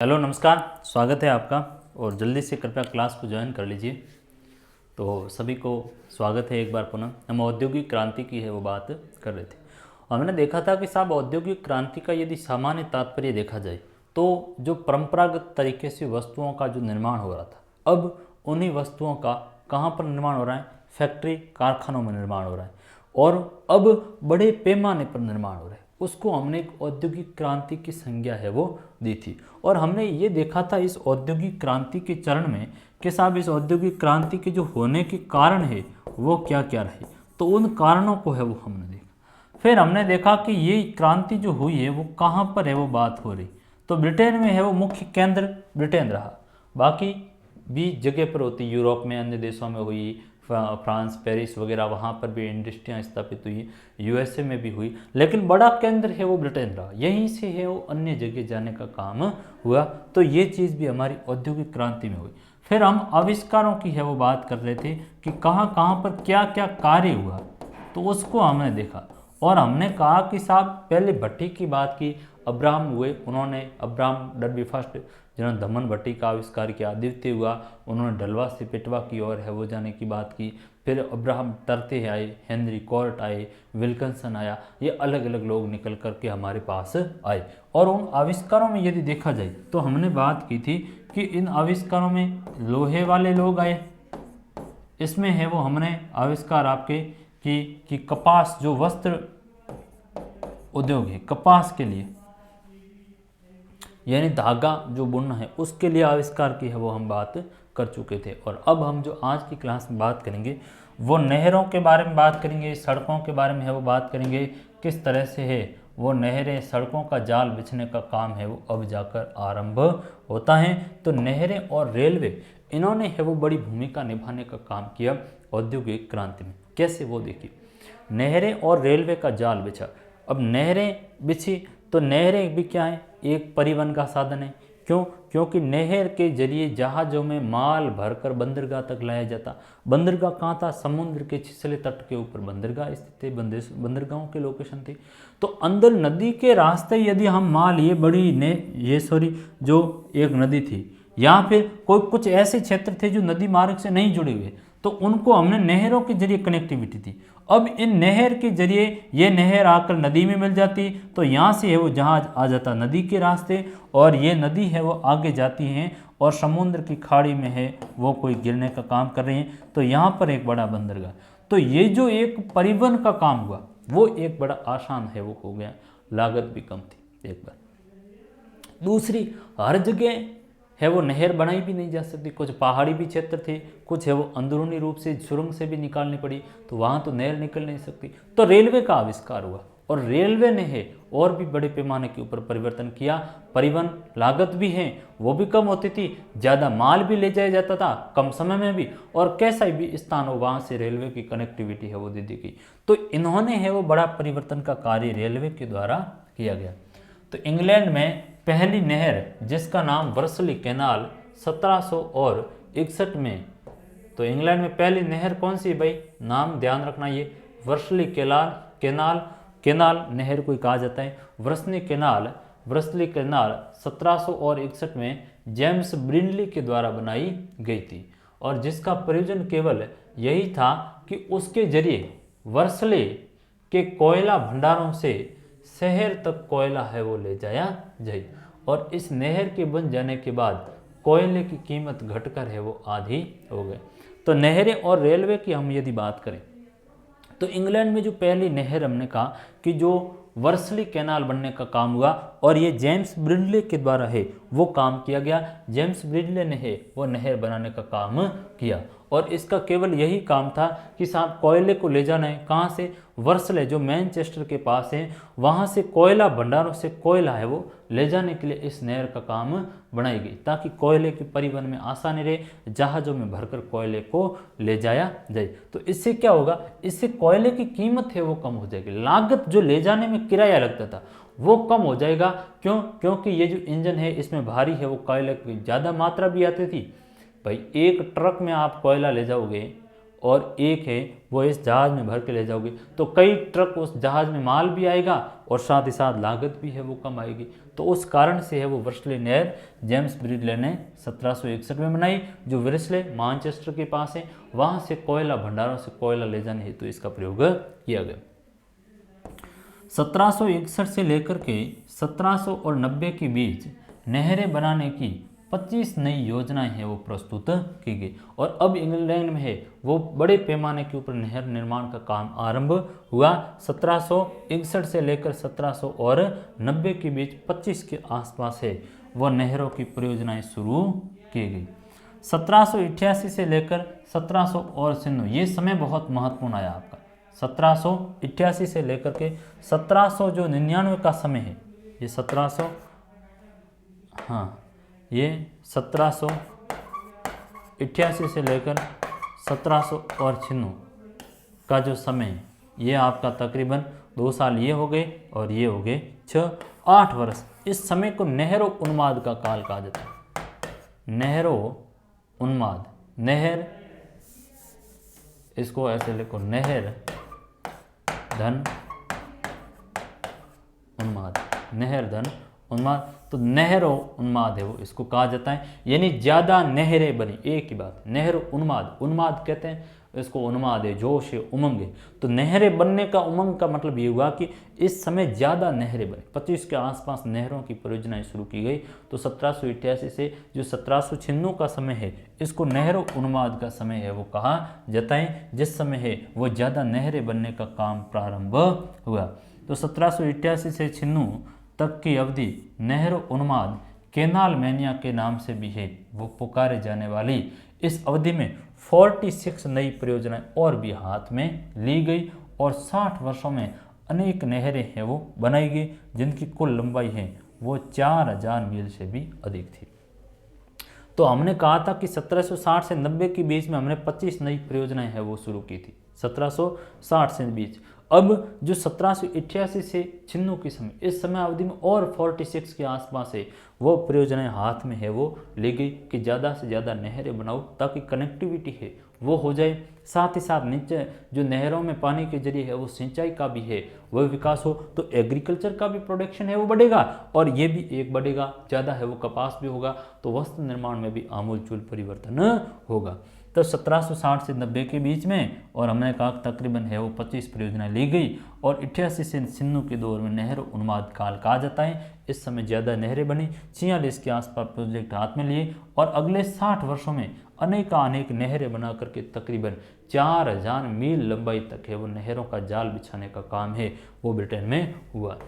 Hello नमस्कार, स्वागत है आपका। और जल्दी से कृपया क्लास को ज्वाइन कर लीजिए। तो सभी को स्वागत है एक बार पुनः। हम औद्योगिक क्रांति की है वो बात कर रहे थे। हमने देखा था कि साहब औद्योगिक क्रांति का यदि सामान्य तात्पर्य देखा जाए तो जो परंपरागत तरीके से वस्तुओं का जो निर्माण हो रहा था, अब उन्हीं वस्तुओं का कहाँ पर निर्माण हो रहा है? फैक्ट्री कारखानों में निर्माण हो रहा है और अब बड़े पैमाने पर निर्माण हो रहा है। उसको हमने एक औद्योगिक क्रांति की संज्ञा है वो दी थी। और हमने ये देखा था इस औद्योगिक क्रांति के चरण में कि साहब इस औद्योगिक क्रांति के जो होने के कारण है वो क्या क्या रहे, तो उन कारणों को है वो हमने देखा। फिर हमने देखा कि ये क्रांति जो हुई है वो कहाँ पर है वो बात हो रही, तो ब्रिटेन में है वो मुख्य केंद्र ब्रिटेन रहा। बाकी भी जगह पर होती, यूरोप में अन्य देशों में हुई, फ्रांस पेरिस वगैरह वहाँ पर भी इंडस्ट्रियाँ स्थापित हुई, यूएसए में भी हुई, लेकिन बड़ा केंद्र है वो ब्रिटेन रहा। यहीं से है वो अन्य जगह जाने का काम हुआ। तो ये चीज़ भी हमारी औद्योगिक क्रांति में हुई। फिर हम आविष्कारों की है वो बात कर रहे थे कि कहाँ कहाँ पर क्या क्या कार्य हुआ, तो उसको हमने देखा। और हमने कहा कि साहब पहले भट्टी की बात की, अब्राहम हुए, उन्होंने अब्राहम डर्बी फर्स्ट जिन्होंने धमन भट्टी का आविष्कार किया। द्वितीय हुआ, उन्होंने डलवा से पेटवा की ओर है वो जाने की बात की। फिर अब्राहम टर्ते आए, हेनरी कोर्ट आए, विल्किंसन आया, ये अलग अलग लोग निकल करके हमारे पास आए। और उन आविष्कारों में यदि देखा जाए तो हमने बात की थी कि इन आविष्कारों में लोहे वाले लोग आए, इसमें है वो हमने आविष्कार आपके कि कपास जो वस्त्र उद्योग है, कपास के लिए यानी धागा जो बुनना है उसके लिए आविष्कार की है वो हम बात कर चुके थे। और अब हम जो आज की क्लास में बात करेंगे वो नहरों के बारे में बात करेंगे, सड़कों के बारे में है वो बात करेंगे, किस तरह से है वो नहरें, सड़कों का जाल बिछने का काम है वो अब जाकर आरंभ होता है। तो नहरें और रेलवे इन्होंने है वो बड़ी भूमिका निभाने का काम किया औद्योगिक क्रांति में। कैसे वो देखिए, नहरें और रेलवे का जाल बिछा। अब नहरें बिछी तो नहरें भी क्या है? एक परिवहन का साधन है। क्यों? क्योंकि नहर के जरिए जहाज़ों में माल भरकर बंदरगाह तक लाया जाता। बंदरगाह कहाँ था? समुद्र के छिछले तट के ऊपर बंदरगाह स्थित थे, बंदरगाहों के लोकेशन थे। तो अंदर नदी के रास्ते यदि हम मान लिए जो एक नदी थी, या फिर कोई कुछ ऐसे क्षेत्र थे जो नदी मार्ग से नहीं जुड़े हुए, तो उनको हमने नहरों के जरिए कनेक्टिविटी थी। अब इन नहर के जरिए ये नहर आकर नदी में मिल जाती, तो यहाँ से है वो जहाज आ जाता नदी के रास्ते, और ये नदी है वो आगे जाती हैं और समुद्र की खाड़ी में है वो कोई गिरने का काम कर रही हैं, तो यहाँ पर एक बड़ा बंदरगाह। तो ये जो एक परिवहन का काम हुआ वो एक बड़ा आसान है वो हो गया, लागत भी कम थी एक बार। दूसरी, हर जगह है वो नहर बनाई भी नहीं जा सकती, कुछ पहाड़ी भी क्षेत्र थे, कुछ है वो अंदरूनी रूप से सुरंग से भी निकालनी पड़ी, तो वहाँ तो नहर निकल नहीं सकती। तो रेलवे का आविष्कार हुआ और रेलवे ने है और भी बड़े पैमाने के ऊपर परिवर्तन किया। परिवहन लागत भी है वो भी कम होती थी, ज़्यादा माल भी ले जाया जाता था कम समय में भी, और कैसा भी स्थान हो वहाँ से रेलवे की कनेक्टिविटी है वो दे दी गई। तो इन्होंने है वो बड़ा परिवर्तन का कार्य रेलवे के द्वारा किया गया। तो इंग्लैंड में पहली नहर जिसका नाम वर्सली कैनाल 1761 में, तो इंग्लैंड में पहली नहर कौन सी भाई? नाम ध्यान रखना, ये वर्सली कैनाल नहर को कहा जाता है। वर्सली कैनाल 1761 में जेम्स ब्रिनली के द्वारा बनाई गई थी, और जिसका प्रयोजन केवल यही था कि उसके जरिए वर्सले के कोयला भंडारों से शहर तक कोयला है वो ले जाया जाए। और इस नहर के बन जाने के बाद कोयले की कीमत घटकर है वो आधी हो गई। तो नहरें और रेलवे की हम यदि बात करें तो इंग्लैंड में जो पहली नहर हमने कहा कि जो वर्सली कैनाल बनने का काम हुआ, और ये जेम्स ब्रिनले के द्वारा है वो काम किया गया। जेम्स ब्रिनले ने है वो नहर बनाने का काम किया, और इसका केवल यही काम था कि साहब कोयले को ले जाना है कहाँ से? वर्सले जो मैनचेस्टर के पास है, वहाँ से कोयला भंडारों से कोयला है वो ले जाने के लिए इस नहर का काम बनाई गई, ताकि कोयले के परिवहन में आसानी रहे, जहाज़ों में भरकर कोयले को ले जाया जाए। तो इससे क्या होगा? इससे कोयले की कीमत है वो कम हो जाएगी, लागत जो ले जाने में किराया लगता था वो कम हो जाएगा। क्यों? क्योंकि ये जो इंजन है इसमें भारी है वो कोयले की ज़्यादा मात्रा भी आती थी। भाई एक ट्रक में आप कोयला ले जाओगे और एक है वो इस जहाज़ में भर के ले जाओगे, तो कई ट्रक उस जहाज़ में माल भी आएगा और साथ ही साथ लागत भी है वो कम आएगी। तो उस कारण से है वो वर्सले नहर जेम्स ब्रिडले ने 1761 में बनाई, जो वर्सले मैनचेस्टर के पास है। वहाँ से कोयला भंडारों से कोयला ले जाने हेतु इसका प्रयोग किया गया। 1761 से लेकर के 1790 के बीच नहरें बनाने की 25 नई योजनाएं हैं वो प्रस्तुत की गई, और अब इंग्लैंड में है वो बड़े पैमाने के ऊपर नहर निर्माण का काम आरंभ हुआ। 1761 से लेकर 1790 के बीच 25 के आसपास है वह नहरों की परियोजनाएं शुरू की गई। 1788 से लेकर 1796 ये समय बहुत महत्वपूर्ण आया आपका। 1788 से लेकर के 1799 का समय है, ये 1788 से लेकर 1796 का जो समय है, ये आपका तकरीबन 2 साल ये हो गए और ये हो गए 8 वर्ष। इस समय को नेहरू उन्माद का काल कहा जाता है। नेहरू उन्माद, नहर इसको ऐसे लिखो, नहर धन उन्माद, नहर धन उन्माद। तो नेहरू उन्माद है वो इसको कहा जाता है, यानी ज़्यादा नहरें बनी, एक ही बात। नेहरू उन्माद, उन्माद कहते हैं इसको, उन्माद है, जोश है, उमंग है। तो नहरें बनने का, उमंग का मतलब ये हुआ कि इस समय ज़्यादा नहरें बनी, 25 के आसपास नहरों की परियोजनाएं शुरू की गई। तो 1788 से जो 1796 का समय है, इसको नेहरू उन्माद का समय है वो कहा जाता है, जिस समय है वो ज़्यादा नहरें बनने का काम प्रारंभ हुआ। तो 1788 से 96 तक की अवधि नेहरू उन्माद, कैनाल मैनिया के नाम से भी है वो पुकारे जाने वाली, इस अवधि में 46 नई परियोजनाएं और भी हाथ में ली गई, और 60 वर्षों में अनेक नहरें हैं वो बनाई गई, जिनकी कुल लंबाई है वो 4000 मील से भी अधिक थी। तो हमने कहा था कि 1760 से 90 के बीच में हमने 25 नई परियोजनाएं हैं वो शुरू की थी, 1760 से बीच। अब जो 1788 से 96 की समय, इस समय अवधि में और 46 के आसपास है वो परियोजनाएं हाथ में है वो ली गई कि ज़्यादा से ज़्यादा नहरें बनाओ ताकि कनेक्टिविटी है वो हो जाए। साथ ही साथ नीचे जो नहरों में पानी के जरिए है वो सिंचाई का भी है वह विकास हो, तो एग्रीकल्चर का भी प्रोडक्शन है वो बढ़ेगा, और ये भी एक बढ़ेगा, ज़्यादा है वो कपास भी होगा, तो वस्त्र निर्माण में भी आमूलचूल परिवर्तन होगा। तो 1760 से 90 के बीच में, और हमने कहा तकरीबन है वो 25 परियोजनाएं ली गई, और 88 से 96 के दौर में नेहरू उन्माद काल कहा जाता है। इस समय ज़्यादा नहरें बनी, 46 के आसपास प्रोजेक्ट हाथ में लिए, और अगले 60 वर्षों में अनेक नहरें बना करके तकरीबन 4000 मील लंबाई तक है वो नहरों का जाल बिछाने का काम है वो ब्रिटेन में हुआ।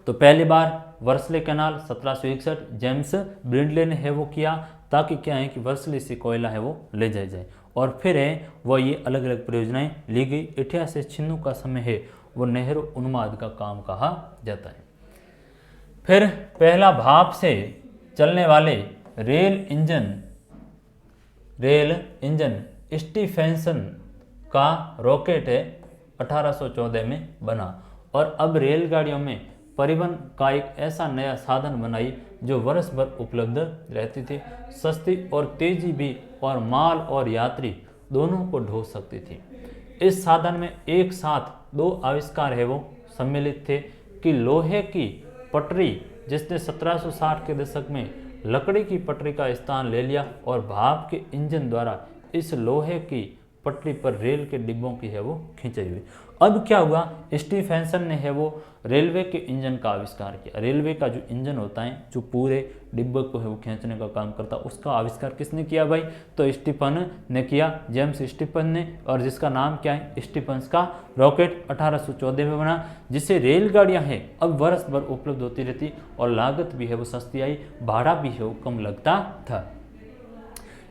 तो पहली बार वर्सले कैनाल 1761 जेम्स ब्रिडले ने है वो किया, ताकि क्या है कि वर्सले से कोयला है वो ले जाया जाए, और फिर है वह ये अलग अलग परियोजनाएं ली गई। 88 से 96 का समय है वो नेहरू उन्माद का काम कहा जाता है। फिर पहला भाप से चलने वाले रेल इंजन स्टीफेंसन का रॉकेट है 1814 में बना, और अब रेलगाड़ियों में परिवहन का एक ऐसा नया साधन बनाई जो वर्ष भर उपलब्ध रहती थी, सस्ती और तेजी भी, और माल और यात्री दोनों को ढो सकती थी। इस साधन में एक साथ 2 आविष्कार है वो सम्मिलित थे कि लोहे की पटरी, जिसने 1760 के दशक में लकड़ी की पटरी का स्थान ले लिया, और भाप के इंजन द्वारा इस लोहे की पटरी पर रेल के डिब्बों की है वो खींची हुई। अब क्या हुआ, स्टीफेंसन ने है वो रेलवे के इंजन का आविष्कार किया। रेलवे का जो इंजन होता है जो पूरे डिब्बे को है वो खींचने का काम करता, उसका आविष्कार किसने किया भाई, तो स्टीफन ने किया, जेम्स स्टीफन ने, और जिसका नाम क्या है, स्टीफन्स का रॉकेट 1814 में बना, जिससे रेलगाड़ियां हैं अब वर्ष भर उपलब्ध होती रहती, और लागत भी है वो सस्ती आई, भाड़ा भी है वो कम लगता था।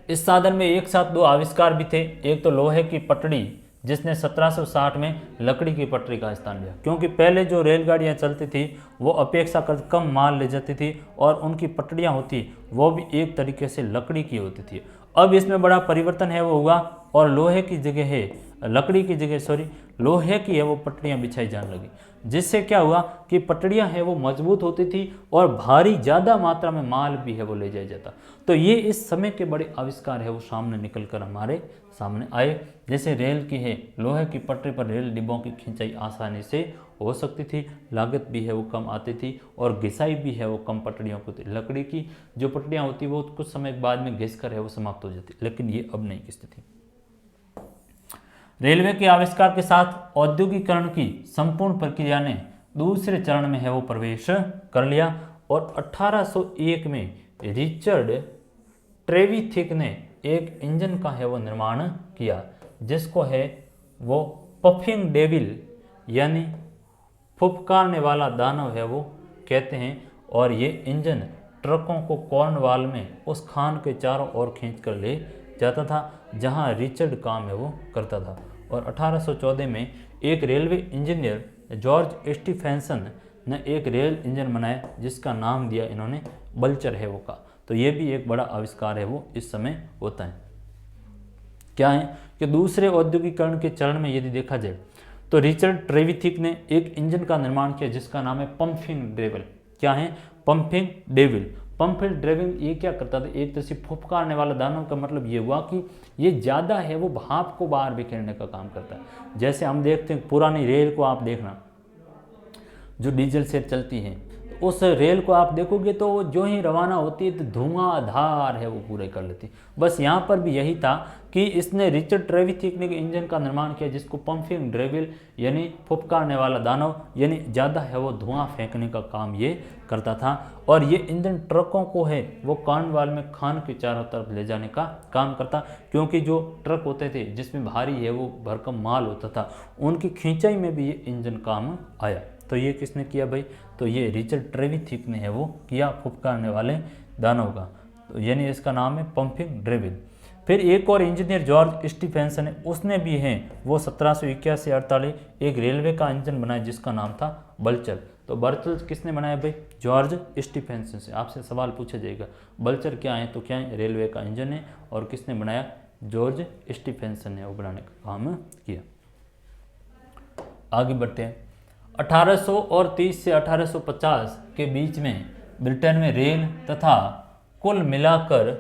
इस साधन में एक साथ 2 आविष्कार भी थे, एक तो लोहे की पटड़ी, जिसने 1760 में लकड़ी की पटरी का स्थान लिया, क्योंकि पहले जो रेलगाड़ियां चलती थी वो अपेक्षाकृत कम माल ले जाती थी, और उनकी पटड़ियां होती वो भी एक तरीके से लकड़ी की होती थी। अब इसमें बड़ा परिवर्तन है वो हुआ और लोहे की जगह है, लकड़ी की जगह सॉरी लोहे की है वो पटड़ियाँ बिछाई जाने लगी, जिससे क्या हुआ कि पटड़ियाँ है वो मजबूत होती थी और भारी ज़्यादा मात्रा में माल भी है वो ले जाया जाता। तो ये इस समय के बड़े आविष्कार है वो सामने निकल कर हमारे सामने आए। जैसे रेल की है, लोहे की पटरी पर रेल डिब्बों की खिंचाई आसानी से हो सकती थी, लागत भी है वो कम आती थी और घिसाई भी है वो कम पटड़ियों को थी। लकड़ी की जो पटड़ियाँ होती वो कुछ समय बाद में घिस कर है वो समाप्त हो जाती, लेकिन ये अब नहीं घिसती थी। रेलवे के आविष्कार के साथ औद्योगिकरण की संपूर्ण प्रक्रिया ने दूसरे चरण में है वो प्रवेश कर लिया और 1801 में रिचर्ड ट्रेविथिक ने एक इंजन का है वो निर्माण किया, जिसको है वो पफिंग डेविल यानी फुफकारने वाला दानव है वो कहते हैं। और ये इंजन ट्रकों को कॉर्नवाल में उस खान के चारों ओर खींच कर ले जाता था जहां रिचर्ड काम है वो करता था। और 1814 में एक रेलवे इंजीनियर जॉर्ज स्टीफेंसन ने एक रेल इंजन बनाया जिसका नाम दिया इन्होंने बल्चर है वो का। तो ये भी एक बड़ा आविष्कार है वो इस समय होता है। क्या है कि दूसरे औद्योगिकरण के चरण में यदि देखा जाए तो रिचर्ड ट्रेविथिक ने एक इंजन का निर्माण किया जिसका नाम है पंपिंग डेविल। क्या है? Pumping devil. पंपिंग डेविल ये क्या करता था? एक तरह से फुफकारने वाला दानव का मतलब ये हुआ कि ये ज़्यादा है वो भाप को बाहर बिखेरने का काम करता है। जैसे हम देखते हैं पुरानी रेल को आप देखना जो डीजल से चलती है, उस रेल को आप देखोगे तो जो ही रवाना होती है तो धुआंधार है वो पूरे कर लेती। बस यहाँ पर भी यही था कि इसने रिचर्ड ट्रेविथिक ने इंजन का निर्माण किया जिसको पंपिंग डेविल यानी फुफकारने वाला दानव यानी ज़्यादा है वो धुआं फेंकने का काम ये करता था। और ये इंजन ट्रकों को है वो कॉर्नवाल में खान के चारों तरफ ले जाने का काम करता, क्योंकि जो ट्रक होते थे जिसमें भारी है वो भरकम माल होता था उनकी खींचाई में भी ये इंजन काम आया। तो ये किसने किया भाई? तो ये रिचर्ड ट्रेविथिक ने है वो किया फुफकारने वाले दानव का, तो यानी इसका नाम है पंपिंग डेविल। फिर एक और इंजीनियर जॉर्ज स्टीफेंसन है, उसने भी है वो 1781-48 एक रेलवे का इंजन बनाया जिसका नाम था बल्चर। तो बल्चर किसने बनाया भाई? जॉर्ज स्टीफेंसन से। आपसे सवाल पूछा जाएगा बल्चर क्या है, तो क्या है? रेलवे का इंजन है। और किसने बनाया? जॉर्ज स्टीफेंसन ने वो बनाने का काम किया। आगे बढ़ते हैं। 1830 से 1850 के बीच में ब्रिटेन में रेल तथा कुल मिलाकर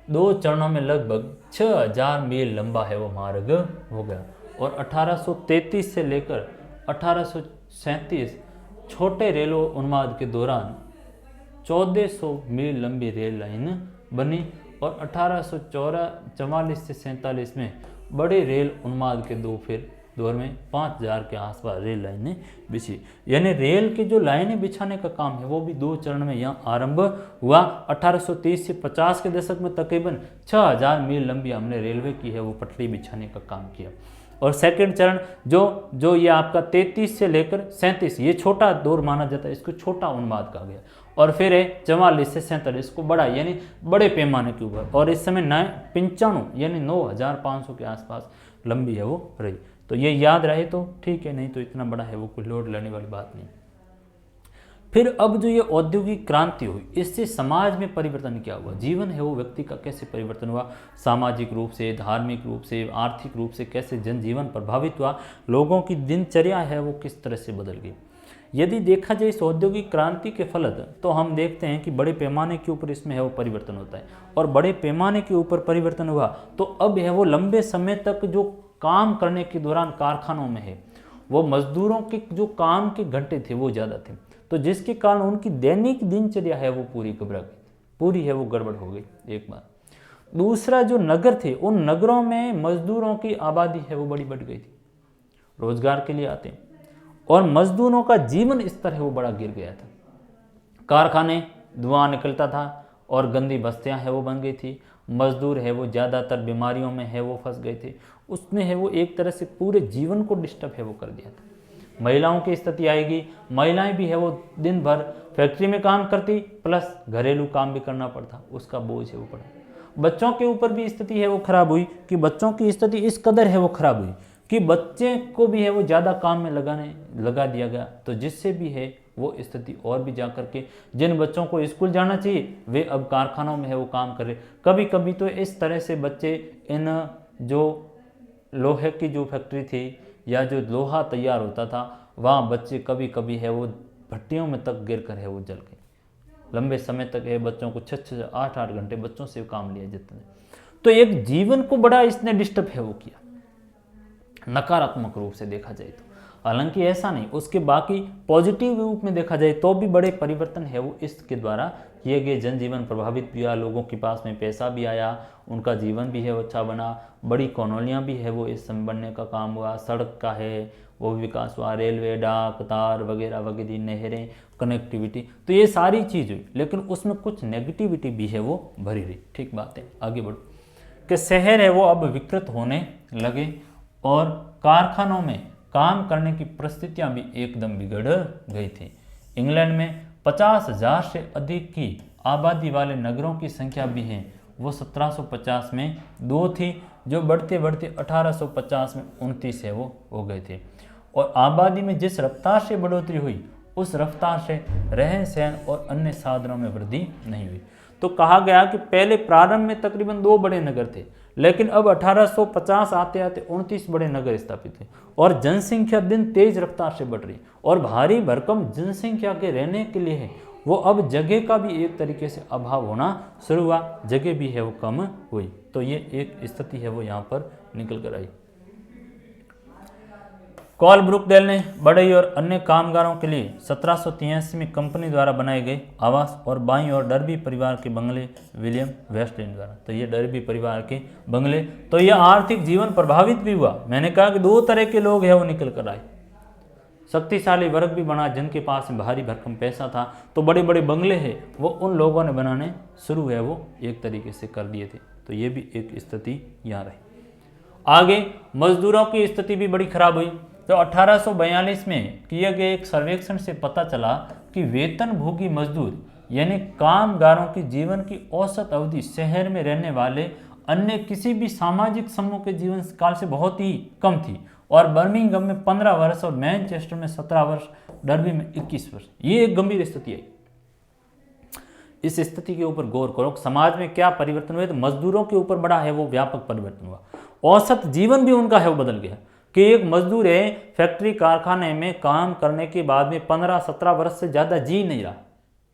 2 चरणों में लगभग 6000 मील लंबा है वो मार्ग हो गया। और 1833 से लेकर 1837 छोटे रेल उन्माद के दौरान 1400 मील लंबी रेल लाइन बनी। और 1844 से 47 में बड़े रेल उन्माद के दौर में 5000 के आसपास रेल लाइनें बिछी। यानी रेल की जो लाइनें बिछाने का काम है वो भी 2 चरण में यहाँ आरंभ हुआ। 1830 से 50 के दशक में तकरीबन 6000 मील लंबी हमने रेलवे की है वो पटरी बिछाने का काम किया। और सेकंड चरण जो ये आपका 33 से लेकर 37 ये छोटा दौर माना जाता है, इसको छोटा उन्माद कहा गया। और फिर है 44 से 47 को बड़ा यानी बड़े पैमाने के ऊपर। और इस समय 95 यानी 9500 के आसपास लंबी है वो रही। तो ये याद रहे तो ठीक है, नहीं तो इतना बड़ा है वो कोई लोड लेने वाली बात नहीं। फिर अब जो ये औद्योगिक क्रांति हुई इससे समाज में परिवर्तन क्या हुआ, जीवन है वो व्यक्ति का कैसे परिवर्तन हुआ, सामाजिक रूप से, धार्मिक रूप से, आर्थिक रूप से कैसे जनजीवन प्रभावित हुआ, लोगों की दिनचर्या है वो किस तरह से बदल गई। यदि देखा जाए इस औद्योगिक क्रांति के फलत तो हम देखते हैं कि बड़े पैमाने के ऊपर इसमें है वो परिवर्तन होता है। और बड़े पैमाने के ऊपर परिवर्तन हुआ तो अब है वो लंबे समय तक जो काम करने के दौरान कारखानों में है वो मजदूरों के जो काम के घंटे थे वो ज़्यादा थे, तो जिसके कारण उनकी दैनिक दिनचर्या है वो पूरी घबरा गई, पूरी है वो गड़बड़ हो गई एक बार। दूसरा जो नगर थे उन नगरों में मजदूरों की आबादी है वो बड़ी बढ़ गई थी, रोजगार के लिए आते और मजदूरों का जीवन स्तर है वो बड़ा गिर गया था। कारखाने धुआं निकलता था और गंदी बस्तियां है वो बन गई थी। मजदूर है वो ज़्यादातर बीमारियों में है वो फंस गए थे। उसने है वो एक तरह से पूरे जीवन को डिस्टर्ब है वो कर दिया था। महिलाओं की स्थिति आएगी, महिलाएं भी है वो दिन भर फैक्ट्री में काम करती प्लस घरेलू काम भी करना पड़ता, उसका बोझ है वो पड़ा। बच्चों के ऊपर भी स्थिति है वो खराब हुई कि बच्चों की स्थिति इस कदर है वो खराब हुई कि बच्चे को भी है वो ज़्यादा काम में लगा दिया गया, तो जिससे भी है वो स्थिति और भी जा करके जिन बच्चों को स्कूल जाना चाहिए वे अब कारखानों में है वो काम कर रहे। कभी कभी तो इस तरह से बच्चे इन जो लोहे की जो फैक्ट्री थी या जो लोहा तैयार होता था वहाँ बच्चे कभी कभी है वो भट्टियों में तक गिर कर है वो जल गए। लंबे समय तक है बच्चों को 6-6 8-8 घंटे बच्चों से काम लिया जितने। तो एक जीवन को बड़ा इसने डिस्टर्ब है वो किया नकारात्मक रूप से देखा जाए तो। हालांकि ऐसा नहीं, उसके बाकी पॉजिटिव रूप में देखा जाए तो भी बड़े परिवर्तन है वो इसके द्वारा किए गए। जनजीवन प्रभावित भी हुआ, लोगों के पास में पैसा भी आया, उनका जीवन भी है वो अच्छा बना, बड़ी कॉलोनियाँ भी है वो इस समय बनने का काम हुआ, सड़क का है वो भी विकास हुआ, रेलवे, डाक, तार वगैरह वगैरह, नहरें, कनेक्टिविटी, तो ये सारी चीज़ हुई। लेकिन उसमें कुछ नेगेटिविटी भी है वो भरी रही। ठीक बात है, आगे बढ़ो कि शहर है वो अब विकृत होने लगे और कारखानों में काम करने की परिस्थितियां भी एकदम बिगड़ गई थी। इंग्लैंड में 50,000 से अधिक की आबादी वाले नगरों की संख्या भी है वो 1750 में 2 थी, जो बढ़ते बढ़ते 1850 में 29 है वो हो गए थे। और आबादी में जिस रफ्तार से बढ़ोतरी हुई उस रफ्तार से रहन सहन और अन्य साधनों में वृद्धि नहीं हुई। तो कहा गया कि पहले प्रारंभ में तकरीबन 2 बड़े नगर थे, लेकिन अब 1850 आते आते 29 बड़े नगर स्थापित हुए और जनसंख्या दिन तेज रफ्तार से बढ़ रही और भारी भरकम जनसंख्या के रहने के लिए है वो अब जगह का भी एक तरीके से अभाव होना शुरू हुआ, जगह भी है वो कम हुई। तो ये एक स्थिति है वो यहाँ पर निकल कर आई। कॉल ब्रुकडेल ने बढ़ई और अन्य कामगारों के लिए 1783 में कंपनी द्वारा बनाए गए आवास और बाईं और डर्बी परिवार के बंगले विलियम वेस्टलैंड द्वारा। तो ये डर्बी परिवार के बंगले, तो ये आर्थिक जीवन प्रभावित भी हुआ। मैंने कहा कि 2 तरह के लोग हैं वो निकल कर आए, शक्तिशाली वर्ग भी बना जिनके पास भारी भरकम पैसा था, तो बड़े बड़े बंगले हैं वो उन लोगों ने बनाने शुरू है वो एक तरीके से कर दिए थे। तो ये भी एक स्थिति यहाँ रही। आगे मजदूरों की स्थिति भी बड़ी खराब हुई। तो 1842 में किए गए एक सर्वेक्षण से पता चला कि वेतनभोगी मजदूर यानी कामगारों की जीवन की औसत अवधि शहर में रहने वाले अन्य किसी भी सामाजिक समूह के जीवन काल से बहुत ही कम थी और बर्मिंघम में 15 वर्ष और मैनचेस्टर में 17 वर्ष, डर्बी में 21 वर्ष। ये एक गंभीर स्थिति है। इस स्थिति के ऊपर गौर करो, समाज में क्या परिवर्तन हुए। तो मजदूरों के ऊपर बड़ा है वो व्यापक परिवर्तन हुआ, औसत जीवन भी उनका है वो बदल गया कि एक मजदूर है फैक्ट्री कारखाने में काम करने के बाद में 15-17 वर्ष से ज़्यादा जी नहीं रहा।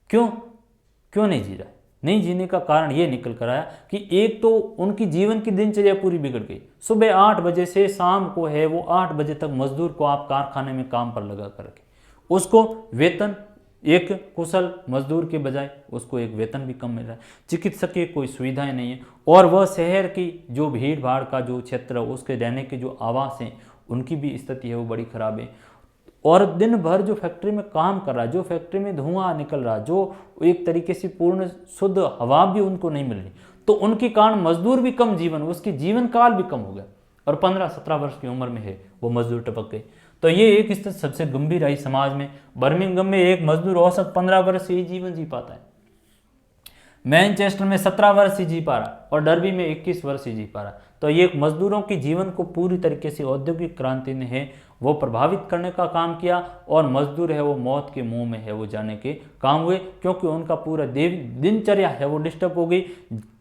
क्यों नहीं जी रहा? नहीं जीने का कारण ये निकल कर आया कि एक तो उनकी जीवन की दिनचर्या पूरी बिगड़ गई। सुबह 8 बजे से शाम को है वो 8 बजे तक मजदूर को आप कारखाने में काम पर लगा करके उसको वेतन, एक कुशल मजदूर के बजाय उसको एक वेतन भी कम मिल रहा है, चिकित्सकीय कोई सुविधाएं नहीं है और वह शहर की जो भीड़ भाड़ का जो क्षेत्र है उसके रहने के जो आवास हैं उनकी भी स्थिति है वो बड़ी खराब है। और दिन भर जो फैक्ट्री में काम कर रहा है, जो फैक्ट्री में धुआं निकल रहा है, जो एक तरीके से पूर्ण शुद्ध हवा भी उनको नहीं मिल रही, तो उनके कारण मजदूर भी कम जीवन, उसकी जीवन काल भी कम हो गया और 15-17 वर्ष की उम्र में है वो मजदूर टपक गए। तो ये एक स्थिति सबसे गंभीर आई समाज में। बर्मिंघम में एक मजदूर औसत 15 वर्ष ही जीवन जी पाता है, मैनचेस्टर में 17 वर्ष ही जी पा रहा और डर्बी में 21 वर्ष ही जी पा रहा। तो ये मजदूरों के जीवन को पूरी तरीके से औद्योगिक क्रांति ने है वो प्रभावित करने का काम किया और मजदूर है वो मौत के मुंह में है वो जाने के काम हुए, क्योंकि उनका पूरा दिनचर्या है वो डिस्टर्ब हो गई।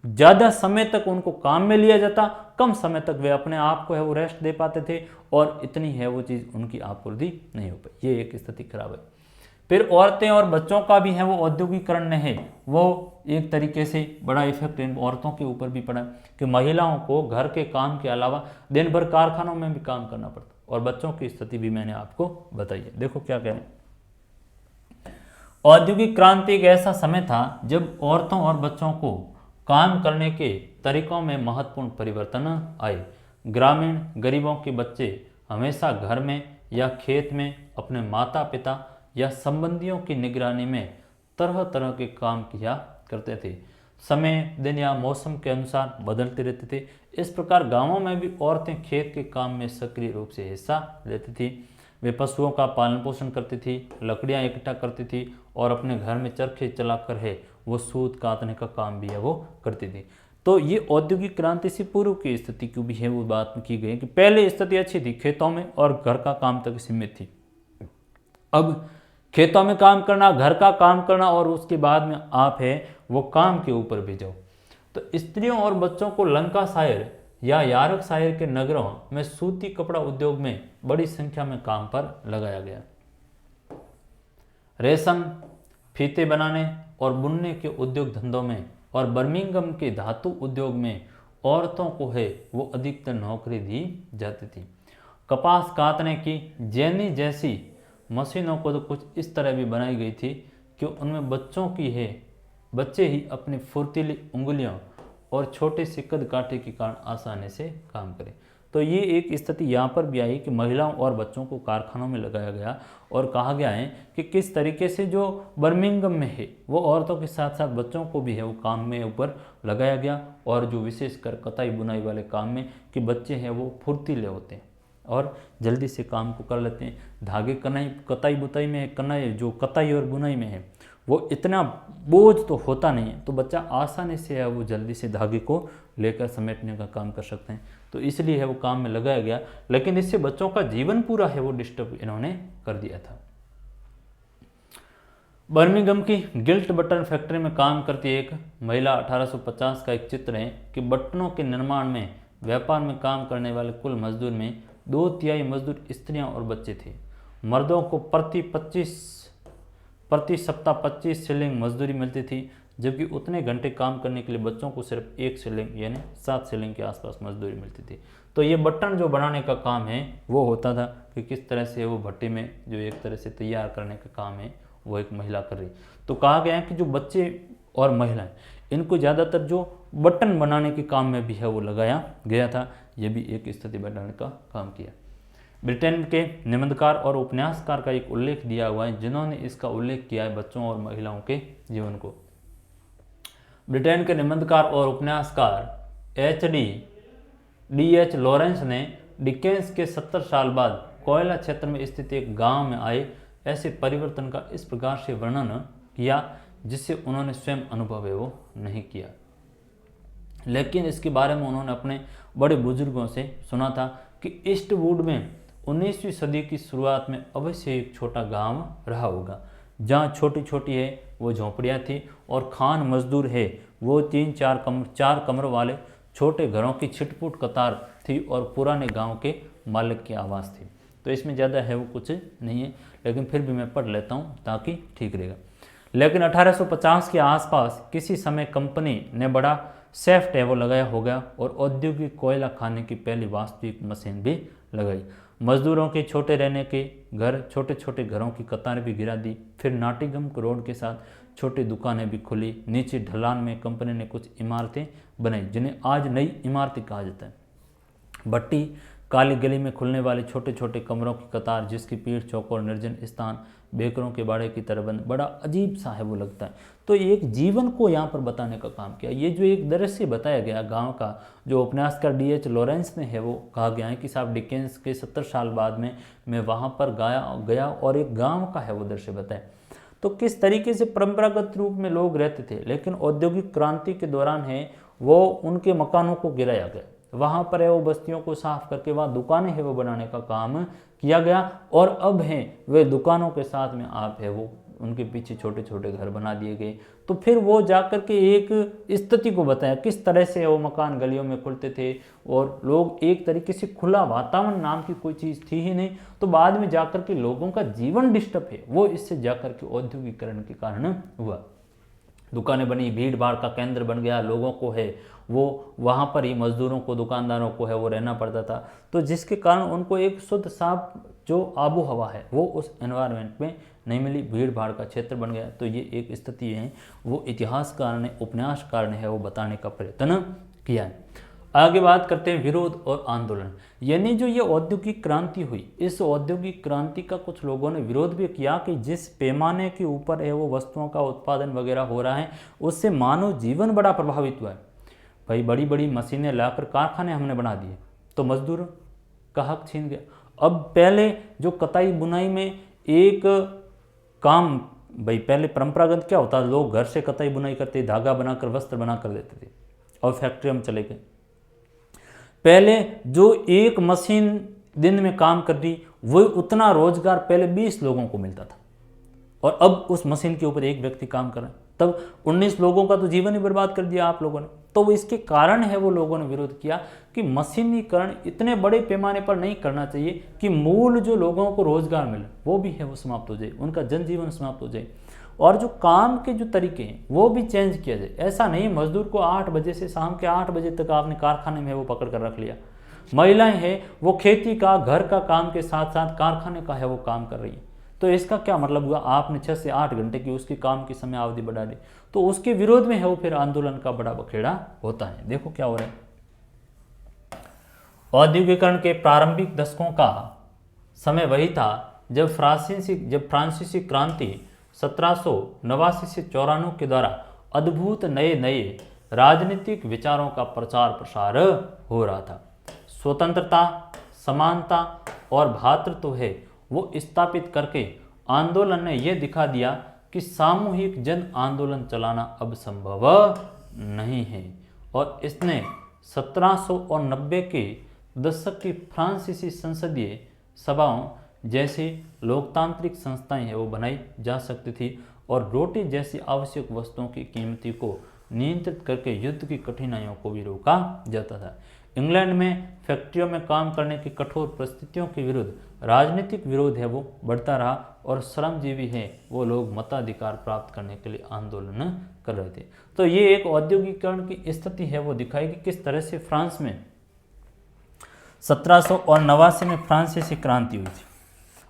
ज़्यादा समय तक उनको काम में लिया जाता, कम समय तक वे अपने आप को है वो रेस्ट दे पाते थे और इतनी है वो चीज़ उनकी आपूर्ति नहीं हो पाई। ये एक स्थिति खराब है। फिर औरतें और बच्चों का भी है वो औद्योगिकरण ने है वो एक तरीके से बड़ा इफेक्ट इन औरतों के ऊपर भी पड़ा कि महिलाओं को घर के काम के अलावा दिन भर कारखानों में भी काम करना पड़ता। और बच्चों की स्थिति भी मैंने आपको बताई है। देखो क्या कह रहे हैं। औद्योगिक क्रांति एक ऐसा समय था जब औरतों और बच्चों को काम करने के तरीकों में महत्वपूर्ण परिवर्तन आए। ग्रामीण गरीबों के बच्चे हमेशा घर में या खेत में अपने माता पिता या संबंधियों की निगरानी में तरह तरह के काम किया करते थे। समय दिन या मौसम के अनुसार बदलते रहते थे। इस प्रकार गांवों में भी औरतें खेत के काम में सक्रिय रूप से हिस्सा लेती थी। वे पशुओं का पालन पोषण करती थी, लकड़ियां इकट्ठा करती थी और अपने घर में चरखे चलाकर है वो सूत काटने का काम भी है वो करती थी। तो ये औद्योगिक क्रांति से पूर्व की स्थिति की भी है वो बात की गई कि पहले स्थिति अच्छी थी, खेतों में और घर का काम तक सीमित थी। अब खेतों में काम करना, घर का काम करना, और उसके बाद में आप है वो काम के ऊपर भी जाओ। तो स्त्रियों और बच्चों को लंकाशायर या यार्कशायर के नगरों में सूती कपड़ा उद्योग में बड़ी संख्या में काम पर लगाया गया। रेशम, फीते बनाने और बुनने के उद्योग धंधों में और बर्मिंघम के धातु उद्योग में औरतों को है वो अधिकतर नौकरी दी जाती थी। कपास काटने की जेनी जैसी मशीनों को तो कुछ इस तरह भी बनाई गई थी कि उनमें बच्चे ही अपनी फुर्तीली उंगलियों और छोटे से कद काटे के कारण आसानी से काम करें। तो ये एक स्थिति यहाँ पर भी आई कि महिलाओं और बच्चों को कारखानों में लगाया गया और कहा गया है कि किस तरीके से जो बर्मिंघम में है वो औरतों के साथ साथ बच्चों को भी है वो काम में ऊपर लगाया गया, और जो विशेषकर कताई बुनाई वाले काम में कि बच्चे हैं वो फुर्तीले होते हैं और जल्दी से काम को कर लेते हैं। धागे कताई बुताई में कनाई जो कताई और बुनाई में है वो इतना बोझ तो होता नहीं है, तो बच्चा आसानी से है वो जल्दी से धागे को लेकर समेटने का काम कर सकते हैं। तो इसलिए है वो काम में लगाया गया, लेकिन इससे बच्चों का जीवन पूरा है वो डिस्टर्ब इन्होंने कर दिया था। बर्मिंघम की गिल्ट बटन फैक्ट्री में काम करती एक महिला 1850 का एक चित्र है कि बटनों के निर्माण में व्यापार में काम करने वाले कुल मजदूर में 2/3 मजदूर स्त्रियां और बच्चे थे। मर्दों को प्रति सप्ताह 25 शिलिंग मजदूरी मिलती थी, जबकि उतने घंटे काम करने के लिए बच्चों को सिर्फ 1 शिलिंग यानी 7 शिलिंग के आसपास मजदूरी मिलती थी। तो ये बटन जो बनाने का काम है वो होता था कि किस तरह से वो भट्टी में जो एक तरह से तैयार करने का काम है वो एक महिला कर रही। तो कहा गया है कि जो बच्चे और महिलाएं इनको ज़्यादातर जो बटन बनाने के काम में भी है वो लगाया गया था। ये भी एक स्थिति बनाने का काम किया। ब्रिटेन के निबंधकार और उपन्यासकार का एक उल्लेख दिया हुआ है जिन्होंने इसका उल्लेख किया है बच्चों और महिलाओं के जीवन को। ब्रिटेन के निबंधकार और उपन्यासकार H.D.H. लॉरेंस ने डिकेंस के 70 साल बाद कोयला क्षेत्र में स्थित एक गांव में आए ऐसे परिवर्तन का इस प्रकार से वर्णन किया जिससे उन्होंने स्वयं अनुभव है वो नहीं किया, लेकिन इसके बारे में उन्होंने अपने बड़े बुजुर्गों से सुना था कि ईस्टवुड में 19वीं सदी की शुरुआत में अवश्य एक छोटा गांव रहा होगा जहाँ छोटी छोटी है वो झोंपड़ियाँ थी और खान मजदूर है वो 4 कमरों वाले छोटे घरों की छिटपुट कतार थी और पुराने गांव के मालिक की आवाज़ थी। तो इसमें ज़्यादा है वो कुछ नहीं है, लेकिन फिर भी मैं पढ़ लेता हूँ ताकि ठीक रहेगा। लेकिन 1850 के आसपास किसी समय कंपनी ने बड़ा सेफ्ट है वो लगाया होगा और औद्योगिक कोयला खाने की पहली वास्तविक मशीन भी लगाई। मजदूरों के छोटे रहने के घर, छोटे छोटे घरों की कतारें भी गिरा दी। फिर नॉटिंघम रोड के साथ छोटी दुकानें भी खुली। नीचे ढलान में कंपनी ने कुछ इमारतें बनाई जिन्हें आज नई इमारतें कहा जाता है। भट्टी काली गली में खुलने वाले छोटे छोटे कमरों की कतार जिसकी पीठ चौकोर निर्जन स्थान बेकरों के बाड़े की तरह बंद, बड़ा अजीब सा है वो लगता है। तो एक जीवन को यहाँ पर बताने का काम किया। ये जो एक दृश्य बताया गया गांव का, जो उपन्यासकार D.H. लॉरेंस ने है वो कहा गया है कि साहब डिकेंस के 70 साल बाद में मैं वहाँ पर गया और एक गाँव का है वो दृश्य बताया। तो किस तरीके से परंपरागत रूप में लोग रहते थे, लेकिन औद्योगिक क्रांति के दौरान है वो उनके मकानों को गिराया गया। वहाँ पर है वो बस्तियों को साफ करके वहाँ दुकानें है वो बनाने का काम किया गया और अब हैं वे दुकानों के साथ में आप है वो उनके पीछे छोटे छोटे घर बना दिए गए। तो फिर वो जाकर के एक स्थिति को बताया किस तरह से वो मकान गलियों में खुलते थे और लोग एक तरीके से खुला वातावरण नाम की कोई चीज़ थी ही नहीं। तो बाद में जाकर के लोगों का जीवन डिस्टर्ब है वो इससे जाकर के औद्योगिकरण के कारण हुआ। दुकानें बनी, भीड़ भाड़ का केंद्र बन गया, लोगों को है वो वहाँ पर ही मजदूरों को, दुकानदारों को है वो रहना पड़ता था। तो जिसके कारण उनको एक शुद्ध साफ जो आबो हवा है वो उस एनवायरनमेंट में नहीं मिली, भीड़ भाड़ का क्षेत्र बन गया। तो ये एक स्थिति है वो इतिहासकार ने, उपन्यासकार ने है वो बताने का प्रयत्न किया है। आगे बात करते हैं विरोध और आंदोलन। यानी जो ये औद्योगिक क्रांति हुई, इस औद्योगिक क्रांति का कुछ लोगों ने विरोध भी किया कि जिस पैमाने के ऊपर है वो वस्तुओं का उत्पादन वगैरह हो रहा है उससे मानव जीवन बड़ा प्रभावित हुआ है। भाई बड़ी बड़ी मशीनें लाकर कारखाने हमने बना दिए तो मजदूर का हक छीन गया। अब पहले जो कताई बुनाई में एक काम, भाई पहले परंपरागत क्या होता, लोग घर से कताई बुनाई करते, धागा बनाकर वस्त्र बना कर देते थे और फैक्ट्री में चले गए। पहले जो एक मशीन दिन में काम कर रही वो उतना रोजगार पहले 20 लोगों को मिलता था, और अब उस मशीन के ऊपर एक व्यक्ति काम कर रहा है, तब 19 लोगों का तो जीवन ही बर्बाद कर दिया आप लोगों ने। तो वो इसके कारण है वो लोगों ने विरोध किया कि मशीनीकरण इतने बड़े पैमाने पर नहीं करना चाहिए कि मूल जो लोगों को रोजगार मिले वो भी है वो समाप्त हो जाए, उनका जनजीवन समाप्त हो जाए, और जो काम के जो तरीके हैं वो भी चेंज किया जाए। ऐसा नहीं मजदूर को 8 बजे से शाम के 8 बजे तक आपने कारखाने में वो पकड़ कर रख लिया। महिलाएं हैं वो खेती का घर का काम के साथ साथ कारखाने का है वो काम कर रही है। तो इसका क्या मतलब हुआ, आपने 6 से 8 घंटे की उसकी काम की समय अवधि बढ़ा दी, तो उसके विरोध में है वो फिर आंदोलन का बड़ा बखेड़ा होता है। देखो क्या हो रहा है। औद्योगिकरण के प्रारंभिक दशकों का समय वही था जब फ्रांसीसी क्रांति 1789 से 94 के द्वारा अद्भुत नए नए राजनीतिक विचारों का प्रचार प्रसार हो रहा था। स्वतंत्रता, समानता और भ्रातृत्व है वो स्थापित करके आंदोलन ने यह दिखा दिया कि सामूहिक जन आंदोलन चलाना अब संभव नहीं है, और इसने 1790 के दशक की फ्रांसीसी संसदीय सभाओं जैसी लोकतांत्रिक संस्थाएं हैं वो बनाई जा सकती थी, और रोटी जैसी आवश्यक वस्तुओं की कीमती को नियंत्रित करके युद्ध की कठिनाइयों को भी रोका जाता था। इंग्लैंड में फैक्ट्रियों में काम करने की कठोर परिस्थितियों के विरुद्ध राजनीतिक विरोध है वो बढ़ता रहा, और श्रमजीवी हैं वो लोग मताधिकार प्राप्त करने के लिए आंदोलन कर रहे थे। तो ये एक औद्योगिकरण की स्थिति है वो दिखाई कि किस तरह से फ्रांस में 1789 में फ्रांसीसी क्रांति हुई थी,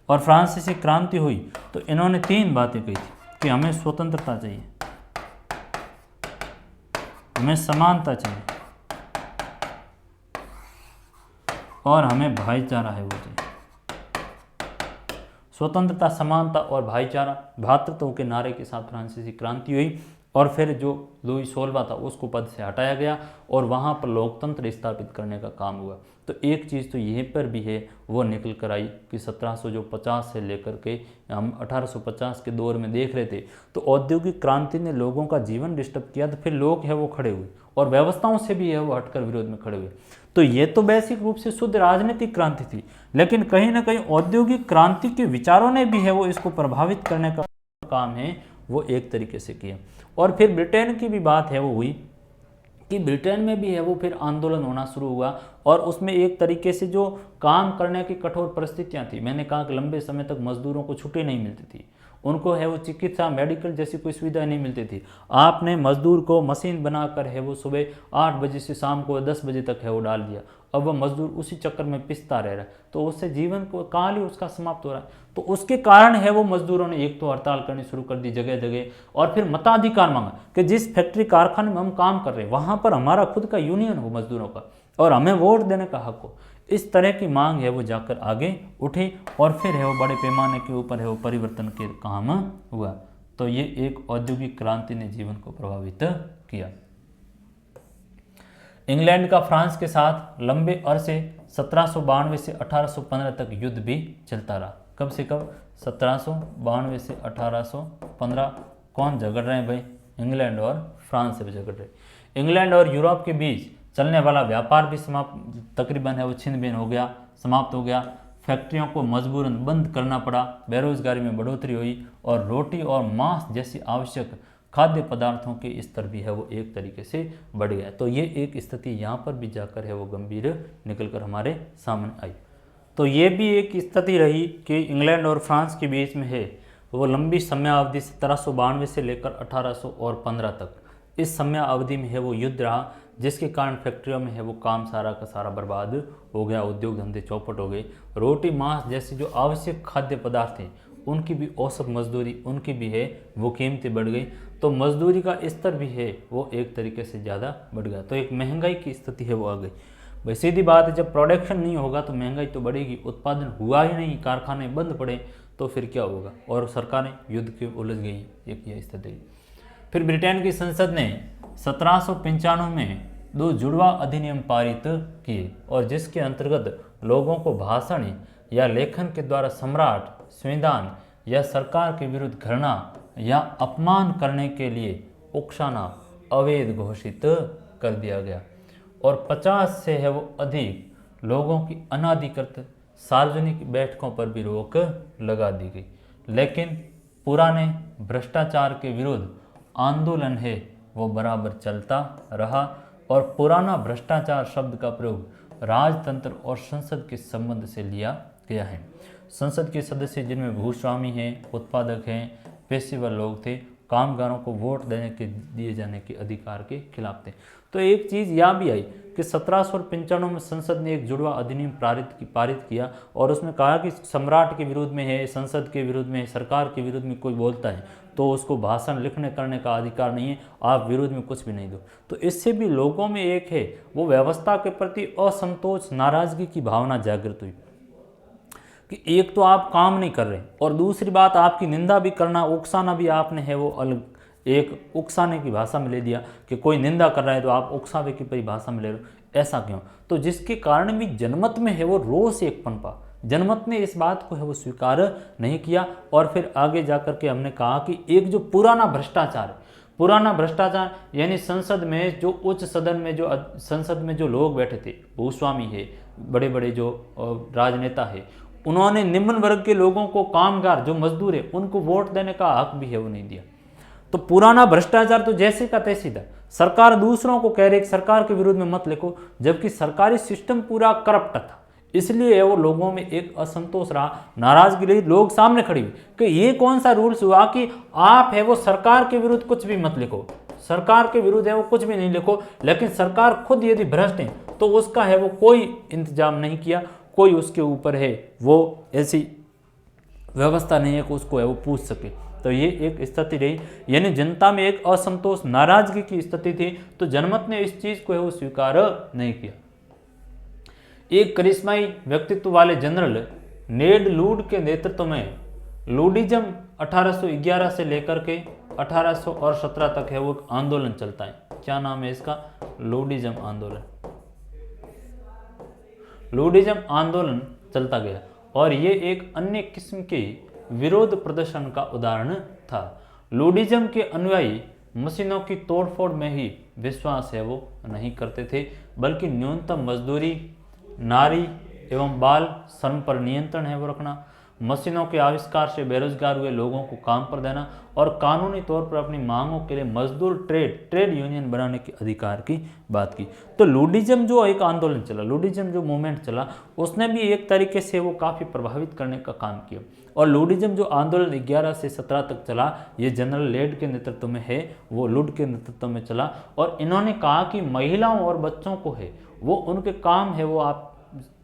और फ्रांसीसी क्रांति हुई तो इन्होंने 3 बातें कही थी कि हमें स्वतंत्रता चाहिए, हमें समानता चाहिए, और हमें भाईचारा है वो चाहिए। स्वतंत्रता, समानता और भाईचारा, भ्रातृत्व के नारे के साथ फ्रांसीसी क्रांति हुई, और फिर जो लुई 16 था उसको पद से हटाया गया और वहाँ पर लोकतंत्र स्थापित करने का काम हुआ। तो एक चीज़ तो यहीं पर भी है वो निकल कर आई कि 1750 से लेकर के हम 1850 के दौर में देख रहे थे, तो औद्योगिक क्रांति ने लोगों का जीवन डिस्टर्ब किया, तो फिर लोग है वो खड़े हुए और व्यवस्थाओं से भी है वो हटकर विरोध में खड़े हुए। तो ये तो बेसिक रूप से शुद्ध राजनीतिक क्रांति थी, लेकिन कहीं ना कहीं औद्योगिक क्रांति के विचारों ने भी है वो इसको प्रभावित करने का काम है वो एक तरीके से किया। और फिर ब्रिटेन की भी बात है वो हुई कि ब्रिटेन में भी है वो फिर आंदोलन होना शुरू हुआ, और उसमें एक तरीके से जो काम करने की कठोर परिस्थितियां थी, मैंने कहा कि लंबे समय तक मजदूरों को छुट्टी नहीं मिलती थी, उनको है वो चिकित्सा मेडिकल जैसी कोई सुविधा नहीं मिलती थी। आपने मजदूर को मशीन बनाकर है वो सुबह 8 बजे से शाम को 10 बजे तक है वो डाल दिया, अब वह मजदूर उसी चक्कर में पिसता रह रहा है, तो उससे जीवन को काल ही उसका समाप्त हो रहा है। तो उसके कारण है वो मजदूरों ने एक तो हड़ताल करनी शुरू कर दी जगह जगह, और फिर मताधिकार मांगा कि जिस फैक्ट्री कारखाने में हम काम कर रहे हैं वहाँ पर हमारा खुद का यूनियन हो मजदूरों का, और हमें वोट देने का हक हो। इस तरह की मांग है वो जाकर आगे उठी, और फिर है वो बड़े पैमाने के ऊपर है वो परिवर्तन के काम हुआ। तो ये एक औद्योगिक क्रांति ने जीवन को प्रभावित किया। इंग्लैंड का फ्रांस के साथ लंबे अरसे 1792 से 1815 तक युद्ध भी चलता रहा। कब से कब? 1792 से 1815। कौन झगड़ रहे हैं भाई? इंग्लैंड और फ्रांस से भी झगड़ रहे। इंग्लैंड और यूरोप के बीच चलने वाला व्यापार भी तकरीबन है वो छिन्न भिन्न हो गया, समाप्त हो गया। फैक्ट्रियों को मजबूरन बंद करना पड़ा, बेरोजगारी में बढ़ोतरी हुई, और रोटी और मांस जैसी आवश्यक खाद्य पदार्थों के स्तर भी है वो एक तरीके से बढ़ गया। तो ये एक स्थिति यहाँ पर भी जाकर है वो गंभीर निकल कर हमारे सामने आई। तो ये भी एक स्थिति रही कि इंग्लैंड और फ्रांस के बीच में है वो लंबी समयावधि 1792 से लेकर 1815 तक, इस समय अवधि में है वो युद्ध रहा, जिसके कारण फैक्ट्रियों में है वो काम सारा का सारा बर्बाद हो गया, उद्योग धंधे चौपट हो गए। रोटी मांस जैसे जो आवश्यक खाद्य पदार्थ हैं उनकी भी औसत मजदूरी उनकी भी है वो कीमतें बढ़ गई, तो मजदूरी का स्तर भी है वो एक तरीके से ज़्यादा बढ़ गया। तो एक महंगाई की स्थिति है वो आ गई। भाई सीधी बात है, जब प्रोडक्शन नहीं होगा तो महंगाई तो बढ़ेगी, उत्पादन हुआ ही नहीं, कारखाने बंद पड़े, तो फिर क्या होगा? और सरकारें युद्ध की उलझ गई, एक यह स्थिति। फिर ब्रिटेन की संसद ने 1795 में 2 जुड़वा अधिनियम पारित किए, और जिसके अंतर्गत लोगों को भाषण या लेखन के द्वारा सम्राट, संविधान या सरकार के विरुद्ध घृणा या अपमान करने के लिए उकसाना अवैध घोषित कर दिया गया, और 50 से है वो अधिक लोगों की अनाधिकृत सार्वजनिक बैठकों पर भी रोक लगा दी गई। लेकिन पुराने भ्रष्टाचार के विरुद्ध आंदोलन है वो बराबर चलता रहा और पुराना भ्रष्टाचार शब्द का प्रयोग राजतंत्र और संसद के संबंध से लिया गया है। संसद के सदस्य जिनमें भूस्वामी हैं, उत्पादक हैं, पेशेवर लोग थे, कामगारों को वोट देने के दिए जाने के अधिकार के खिलाफ थे। तो एक चीज़ यह भी आई कि 1795 में संसद ने एक जुड़वा अधिनियम पारित किया और उसमें कहा कि सम्राट के विरुद्ध में है, संसद के विरुद्ध में है, सरकार के विरुद्ध में कोई बोलता है तो उसको भाषण लिखने करने का अधिकार नहीं है, आप विरोध में कुछ भी नहीं दो। तो इससे भी लोगों में एक है वो व्यवस्था के प्रति असंतोष, नाराजगी की भावना जागृत हुई कि एक तो आप काम नहीं कर रहे और दूसरी बात आपकी निंदा भी करना, उकसाना भी आपने है वो अलग एक उकसाने की भाषा में ले दिया कि कोई निंदा कर रहा है तो आप उकसावे की परिभाषा में ले रहे हो। ऐसा क्यों? तो जिसके कारण भी जनमत में है वो रोष एक पनपा, जनमत ने इस बात को है वो स्वीकार नहीं किया। और फिर आगे जाकर के हमने कहा कि एक जो पुराना भ्रष्टाचार है, पुराना भ्रष्टाचार यानी संसद में जो उच्च सदन में जो संसद में जो लोग बैठे थे, भूस्वामी है, बड़े बड़े जो राजनेता है, उन्होंने निम्न वर्ग के लोगों को, कामगार जो मजदूर है, उनको वोट देने का हक भी है वो नहीं दिया। तो पुराना भ्रष्टाचार तो जैसे का तैसे था। सरकार दूसरों को कह रही कि सरकार के विरुद्ध में मत लिखो, जबकि सरकारी सिस्टम पूरा करप्ट था। इसलिए वो लोगों में एक असंतोष रहा, नाराजगी रही, लोग सामने खड़ी हुई कि ये कौन सा रूल्स हुआ कि आप है वो सरकार के विरुद्ध कुछ भी मत लिखो, सरकार के विरुद्ध है वो कुछ भी नहीं लिखो, लेकिन सरकार खुद यदि भ्रष्ट है तो उसका है वो कोई इंतजाम नहीं किया, कोई उसके ऊपर है वो ऐसी व्यवस्था नहीं है कि उसको है वो पूछ सके। तो ये एक स्थिति रही, यानी जनता में एक असंतोष, नाराजगी की स्थिति थी। तो जनमत ने इस चीज को है वो स्वीकार नहीं किया। एक करिश्माई व्यक्तित्व वाले जनरल नेड लूड के नेतृत्व में लूडिज्म 1811 से लेकर के 1817 तक है वो आंदोलन चलता है। क्या नाम है इसका? लूडिज्म आंदोलन। लूडिज्म आंदोलन चलता गया और ये एक अन्य किस्म के विरोध प्रदर्शन का उदाहरण था। लूडिज्म के अनुयायी मशीनों की तोड़फोड़ में ही विश्वास है वो नहीं करते थे, बल्कि न्यूनतम मजदूरी, नारी एवं बाल श्रम पर नियंत्रण है वो रखना, मशीनों के आविष्कार से बेरोजगार हुए लोगों को काम पर देना और कानूनी तौर पर अपनी मांगों के लिए मजदूर ट्रेड यूनियन बनाने के अधिकार की बात की। तो लूडिज्म जो एक आंदोलन चला, लूडिज्म जो मूवमेंट चला, उसने भी एक तरीके से वो काफ़ी प्रभावित करने का काम किया। और लूडिज्म जो आंदोलन 11 से 17 तक चला, ये जनरल लेड के नेतृत्व में है, वो लुड के नेतृत्व में चला। और इन्होंने कहा कि महिलाओं और बच्चों को है वो उनके काम है वो आप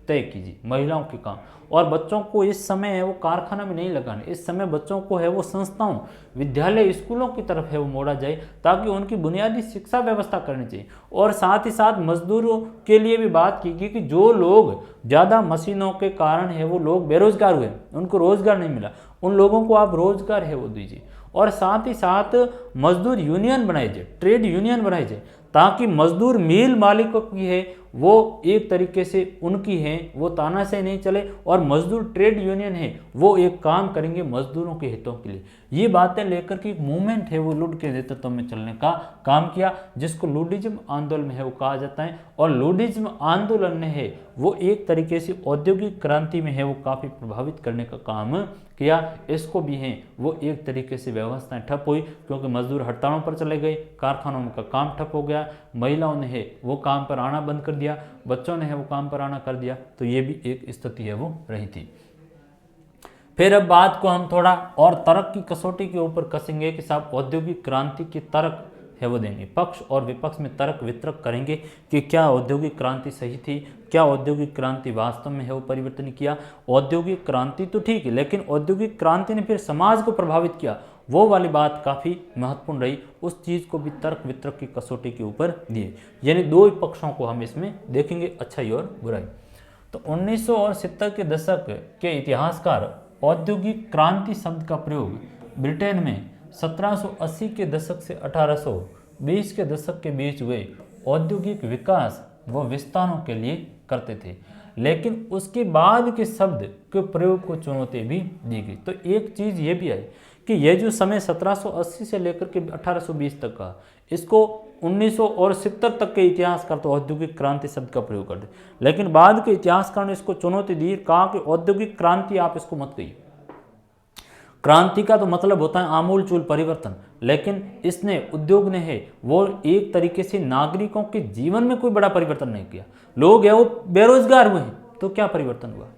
तय कीजिए, महिलाओं के काम। और बच्चों को इस समय है वो कारखाना में नहीं लगाने, इस समय बच्चों को है वो संस्थाओं, विद्यालय, स्कूलों की तरफ है वो मोड़ा जाए, ताकि उनकी बुनियादी शिक्षा व्यवस्था करनी चाहिए। और साथ ही साथ मजदूरों के लिए भी बात की गई कि जो लोग ज़्यादा मशीनों के कारण है वो लोग बेरोजगार हुए, उनको रोजगार नहीं मिला, उन लोगों को आप रोजगार है वो दीजिए। और साथ ही साथ मजदूर यूनियन बनाई जाए, ट्रेड यूनियन बनाई जाए, ताकि मजदूर मिल मालिकों की है वो एक तरीके से उनकी है वो तानाशाही नहीं चले, और मजदूर ट्रेड यूनियन है वो एक काम करेंगे मजदूरों के हितों के लिए। ये बातें लेकर के एक मूवमेंट है वो लुड के नेतृत्व में चलने का काम किया, जिसको लुडिज्म आंदोलन है वो कहा जाता है। और लुडिज्म आंदोलन ने है वो एक तरीके से औद्योगिक क्रांति में है वो काफ़ी प्रभावित करने का काम किया। इसको भी है वो एक तरीके से व्यवस्थाएं ठप हुई, क्योंकि मजदूर हड़तालों पर चले गए, कारखानों में का काम ठप हो गया, महिलाओं ने है वो काम पर आना बंद कर दिया, बच्चों ने है वो काम पर आना कर दिया। तो ये भी एक स्थिति है वो रही थी। फिर अब बात को हम थोड़ा और तर्क की कसौटी के ऊपर कसेंगे कि साहब औद्योगिक क्रांति के तर्क है वो देंगे, पक्ष और विपक्ष में तर्क वितर्क करेंगे कि क्या औद्योगिक क्रांति सही थी, क्या औद्योगिक क्रांति वास्तव में है वो परिवर्तन किया। औद्योगिक क्रांति तो ठीक है, लेकिन औद्योगिक क्रांति ने फिर समाज को प्रभावित किया, वो वाली बात काफ़ी महत्वपूर्ण रही। उस चीज़ को भी तर्क वितर्क की कसौटी के ऊपर दिए, यानी दो ही पक्षों को हम इसमें देखेंगे, अच्छाई और बुराई। तो 1970 के दशक के इतिहासकार औद्योगिक क्रांति शब्द का प्रयोग ब्रिटेन में 1780 के दशक से 1820 के दशक के बीच हुए औद्योगिक विकास व विस्तारों के लिए करते थे, लेकिन उसके बाद के शब्द के प्रयोग को चुनौती भी दी गई। तो एक चीज़ ये भी आई कि यह जो समय 1780 से लेकर के 1820 तक का, इसको 1970 तक के इतिहासकार तो औद्योगिक क्रांति शब्द का प्रयोग करते, लेकिन बाद के इतिहासकार ने इसको चुनौती दी, कहा कि औद्योगिक क्रांति आप इसको मत कहिए, क्रांति का तो मतलब होता है आमूल चूल परिवर्तन, लेकिन इसने उद्योग ने है वो एक तरीके से नागरिकों के जीवन में कोई बड़ा परिवर्तन नहीं किया। लोग है वो बेरोजगार हुए हैं तो क्या परिवर्तन हुआ,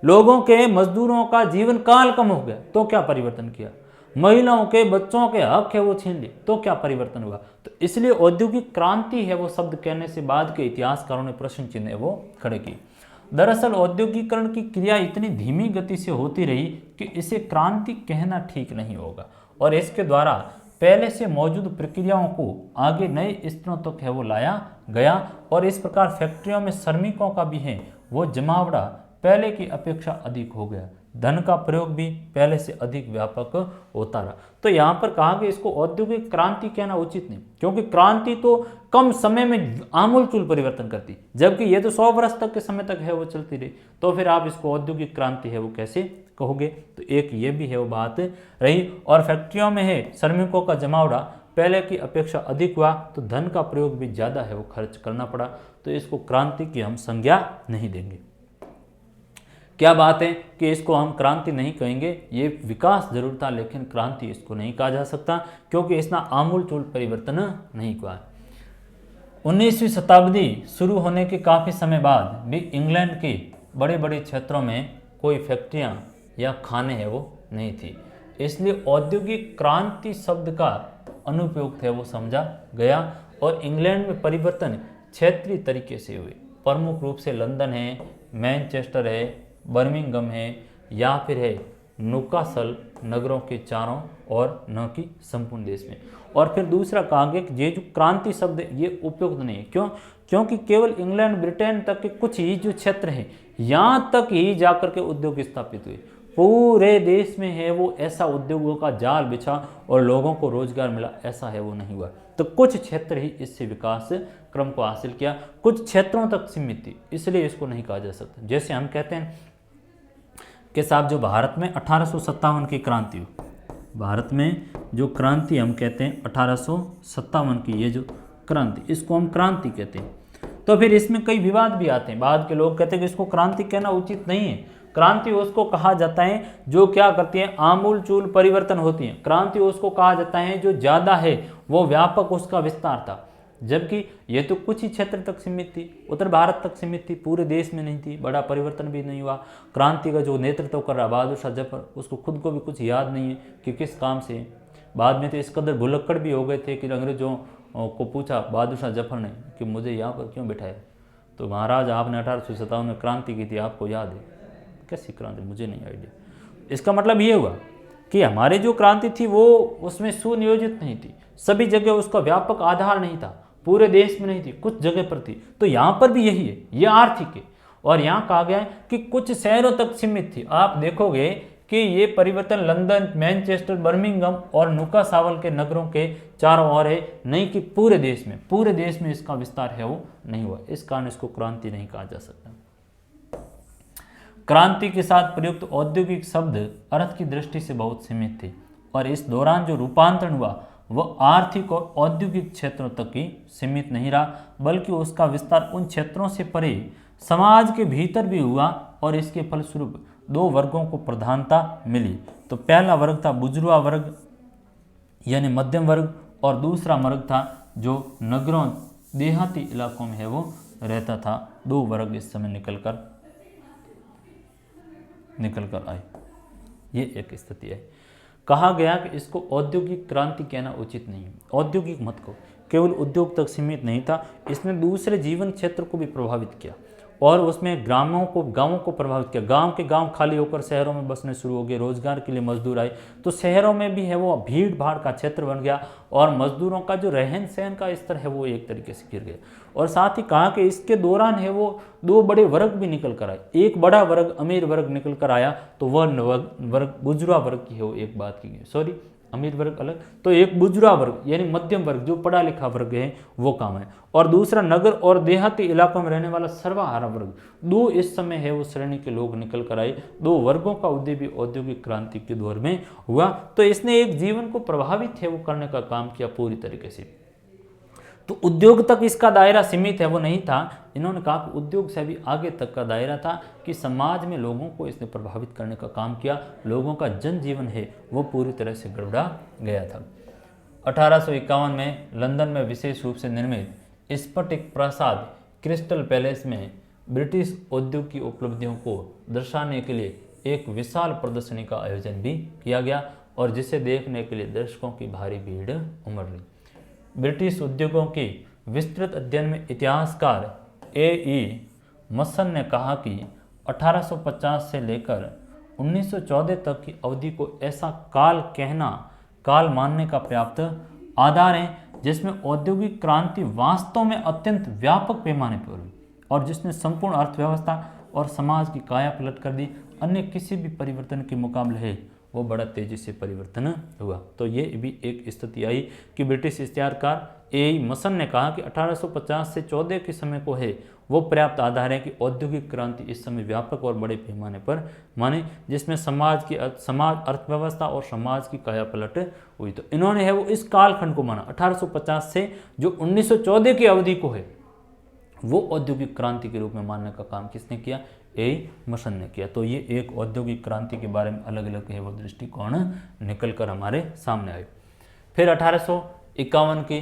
लोगों के मजदूरों का जीवन काल कम हो गया तो क्या परिवर्तन किया, महिलाओं के बच्चों के हक है वो छीन लिए तो क्या परिवर्तन हुआ। तो इसलिए औद्योगिक क्रांति है वो शब्द कहने से बाद के इतिहासकारों ने प्रश्न चिन्ह है वो खड़े किए। दरअसल औद्योगिकरण की क्रिया इतनी धीमी गति से होती रही कि इसे क्रांति कहना ठीक नहीं होगा, और इसके द्वारा पहले से मौजूद प्रक्रियाओं को आगे नए स्तरों तक है वो लाया गया, और इस प्रकार फैक्ट्रियों में श्रमिकों का भी है वो जमावड़ा पहले की अपेक्षा अधिक हो गया, धन का प्रयोग भी पहले से अधिक व्यापक होता रहा। तो यहाँ पर कहा कि इसको औद्योगिक क्रांति कहना उचित नहीं, क्योंकि क्रांति तो कम समय में आमूलचूल परिवर्तन करती, जबकि ये तो 100 वर्ष तक के समय तक है वो चलती रही, तो फिर आप इसको औद्योगिक क्रांति है वो कैसे कहोगे। तो एक ये भी है वो बात रही। और फैक्ट्रियों में है श्रमिकों का जमावड़ा पहले की अपेक्षा अधिक हुआ तो धन का प्रयोग भी ज़्यादा है वो खर्च करना पड़ा, तो इसको क्रांति की हम संज्ञा नहीं देंगे। क्या बात है कि इसको हम क्रांति नहीं कहेंगे, ये विकास जरूर था लेकिन क्रांति इसको नहीं कहा जा सकता, क्योंकि इसना आमूलचूल परिवर्तन नहीं हुआ। 19वीं शताब्दी शुरू होने के काफ़ी समय बाद भी इंग्लैंड के बड़े बड़े क्षेत्रों में कोई फैक्ट्रियां या खाने हैं वो नहीं थी, इसलिए औद्योगिक क्रांति शब्द का अनुपयुक्त है वो समझा गया। और इंग्लैंड में परिवर्तन क्षेत्रीय तरीके से हुए, प्रमुख रूप से लंदन है, मैनचेस्टर है, बर्मिंघम है, या फिर है न्यूकासल नगरों के चारों और न कि संपूर्ण देश में। और फिर दूसरा कहा गया कि ये जो क्रांति शब्द ये उपयुक्त नहीं है, क्यों, क्योंकि केवल इंग्लैंड ब्रिटेन तक के कुछ ही जो क्षेत्र हैं यहाँ तक ही जाकर के उद्योग स्थापित हुए, पूरे देश में है वो ऐसा उद्योगों का जाल बिछा और लोगों को रोजगार मिला ऐसा है वो नहीं हुआ। तो कुछ क्षेत्र ही इससे विकास क्रम को हासिल किया, कुछ क्षेत्रों तक सीमित थी, इसलिए इसको नहीं कहा जा सकता। जैसे हम कहते हैं कि साहब जो भारत में 1857 की क्रांति हुई, भारत में जो क्रांति हम कहते हैं 1857 की ये जो क्रांति, इसको हम क्रांति कहते हैं। तो फिर इसमें कई विवाद भी आते हैं, बाद के लोग कहते हैं कि इसको क्रांति कहना उचित नहीं है। क्रांति उसको कहा जाता है जो क्या करती है, आमूल चूल परिवर्तन होती है। क्रांति उसको कहा जाता है जो ज़्यादा है वो व्यापक उसका विस्तार था, जबकि ये तो कुछ ही क्षेत्र तक सीमित थी, उत्तर भारत तक सीमित थी, पूरे देश में नहीं थी, बड़ा परिवर्तन भी नहीं हुआ। क्रांति का जो नेतृत्व कर रहा बहादुर शाह जफर, उसको खुद को भी कुछ याद नहीं है कि किस काम से। बाद में तो इस कदर भुलक्कड़ भी हो गए थे कि अंग्रेजों को पूछा बहादुर शाह जफर ने कि मुझे यहाँ पर क्यों बिठाया, तो महाराज आपने 1857 में क्रांति की थी, आपको याद है। कैसी क्रांति, मुझे नहीं आइडिया। इसका मतलब ये हुआ कि हमारी जो क्रांति थी वो उसमें सुनियोजित नहीं थी, सभी जगह उसका व्यापक आधार नहीं था, पूरे देश में नहीं थी, कुछ जगह पर थी। तो यहाँ पर भी यही है, ये आर्थिक है। और यहाँ कहा गया है कि कुछ शहरों तक सीमित थी। आप देखोगे कि ये परिवर्तन लंदन, मैनचेस्टर, बर्मिंघम और न्यूकासावल के नगरों के चारों ओर है, नहीं कि पूरे देश में इसका विस्तार है वो नहीं हुआ। इस कारण इसको क्रांति नहीं कहा जा सकता। क्रांति के साथ प्रयुक्त औद्योगिक शब्द अर्थ की दृष्टि से बहुत सीमित थे, और इस दौरान जो रूपांतरण हुआ वह आर्थिक और औद्योगिक क्षेत्रों तक ही सीमित नहीं रहा, बल्कि उसका विस्तार उन क्षेत्रों से परे समाज के भीतर भी हुआ, और इसके फलस्वरूप दो वर्गों को प्रधानता मिली। तो पहला वर्ग था बुजुर्गा वर्ग यानी मध्यम वर्ग, और दूसरा वर्ग था जो नगरों देहाती इलाकों में है वो रहता था। दो वर्ग इस समय निकल कर आए, ये एक स्थिति है। कहा गया कि इसको औद्योगिक क्रांति कहना उचित नहीं है। औद्योगिक मत को केवल उद्योग तक सीमित नहीं था, इसने दूसरे जीवन क्षेत्र को भी प्रभावित किया, और उसमें गांवों को प्रभावित किया। गांव के गांव खाली होकर शहरों में बसने शुरू हो गए, रोजगार के लिए मजदूर आए, तो शहरों में भी है वो भीड़ भाड़ का क्षेत्र बन गया, और मजदूरों का जो रहन सहन का स्तर है वो एक तरीके से गिर गया। और साथ ही कहा कि इसके दौरान है वो दो बड़े वर्ग भी निकल कर आए। एक बड़ा वर्ग अमीर वर्ग निकल कर आया, तो वह वर्ग बुजुर्गा वर्ग की है वो एक बात की गई, अमीर वर्ग अलग, तो एक बुजुर्गा वर्ग यानी मध्यम वर्ग जो पढ़ा लिखा वर्ग है वो काम है, और दूसरा नगर और देहाती इलाकों में रहने वाला सर्वहारा वर्ग। दो इस समय है वो श्रेणी के लोग निकल कर आए। दो वर्गों का उदय भी औद्योगिक क्रांति के दौर में हुआ, तो इसने एक जीवन को प्रभावित है वो करने का काम किया पूरी तरीके से। तो उद्योग तक इसका दायरा सीमित है वो नहीं था। इन्होंने कहा कि उद्योग से भी आगे तक का दायरा था कि समाज में लोगों को इसने प्रभावित करने का काम किया। लोगों का जनजीवन है वो पूरी तरह से गड़बड़ा गया था। 1851 में लंदन में विशेष रूप से निर्मित स्फटिक प्रासाद क्रिस्टल पैलेस में ब्रिटिश उद्योग की उपलब्धियों को दर्शाने के लिए एक विशाल प्रदर्शनी का आयोजन भी किया गया और जिसे देखने के लिए दर्शकों की भारी भीड़ उमड़ रही। ब्रिटिश उद्योगों की विस्तृत अध्ययन में इतिहासकार ए मसन ने कहा कि 1850 से लेकर 1914 तक की अवधि को ऐसा काल मानने का पर्याप्त आधार है जिसमें औद्योगिक क्रांति वास्तव में अत्यंत व्यापक पैमाने पर हुई और जिसने संपूर्ण अर्थव्यवस्था और समाज की काया पलट कर दी। अन्य किसी भी परिवर्तन के मुकाबले है वो बड़ा तेजी से परिवर्तन हुआ। तो ये भी एक स्थिति आई कि ब्रिटिश इतिहासकार ए मसन ने कहा कि 1850 से 14 के समय को है वो पर्याप्त आधार है कि औद्योगिक क्रांति इस समय व्यापक और बड़े पैमाने पर माने जिसमें समाज अर्थव्यवस्था और समाज की काया पलट हुई। तो इन्होंने है वो इस कालखंड को माना 1850 से जो 1914 की अवधि को है वो औद्योगिक क्रांति के रूप में मानने का काम किसने किया? ए मसन ने किया। तो ये एक औद्योगिक क्रांति के बारे में अलग अलग है वो दृष्टिकोण निकल कर हमारे सामने आए। फिर 1851 की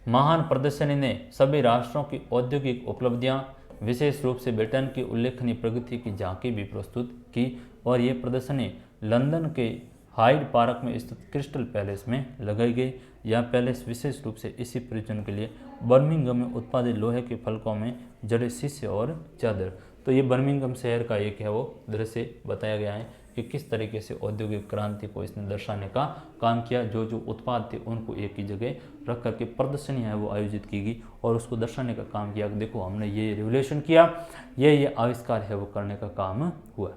महान प्रदर्शनी ने सभी राष्ट्रों की औद्योगिक उपलब्धियां विशेष रूप से ब्रिटेन की उल्लेखनीय प्रगति की झांकी भी प्रस्तुत की और ये प्रदर्शनी लंदन के हाइड पार्क में स्थित क्रिस्टल पैलेस में लगाई गई। यह पैलेस विशेष रूप से इसी प्रयोजन के लिए बर्मिंघम में उत्पादित लोहे के फलकों में जड़े शीशे और चादर। तो ये बर्मिंघम शहर का एक है वो दृश्य बताया गया है कि किस तरीके से औद्योगिक क्रांति को इसने दर्शाने का काम किया। जो जो उत्पाद थे उनको एक ही जगह रख करके प्रदर्शनियाँ है वो आयोजित की गई और उसको दर्शाने का काम किया। देखो हमने ये रिवोल्यूशन किया, ये आविष्कार है वो करने का काम हुआ।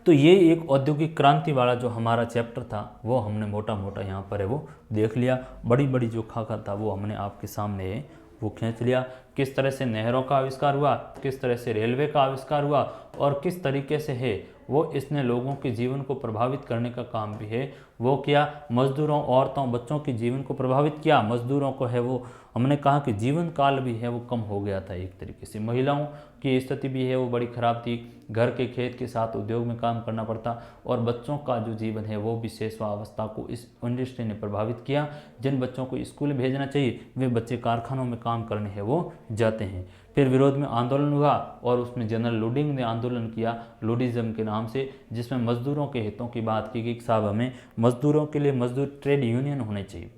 तो ये एक औद्योगिक क्रांति वाला जो हमारा चैप्टर था वो हमने मोटा मोटा यहाँ पर है वो देख लिया। बड़ी बड़ी जो खाका था वो हमने आपके सामने वो खींच लिया। किस तरह से नहरों का आविष्कार हुआ, किस तरह से रेलवे का आविष्कार हुआ और किस तरीके से है वो इसने लोगों के जीवन को प्रभावित करने का काम भी है वो किया। मजदूरों, औरतों, बच्चों के जीवन को प्रभावित किया। मजदूरों को है वो हमने कहा कि जीवन काल भी है वो कम हो गया था एक तरीके से। महिलाओं की स्थिति भी है वो बड़ी ख़राब थी, घर के खेत के साथ उद्योग में काम करना पड़ता और बच्चों का जो जीवन है वो भी शेषवावस्था को इस इंडस्ट्री ने प्रभावित किया। जिन बच्चों को स्कूल भेजना चाहिए वे बच्चे कारखानों में काम करने है वो जाते हैं। फिर विरोध में आंदोलन हुआ और उसमें जनरल लुडिंग ने आंदोलन किया लुडिज्म के नाम से, जिसमें मजदूरों के हितों की बात की गई कि साहब हमें मजदूरों के लिए मजदूर ट्रेड यूनियन होने चाहिए।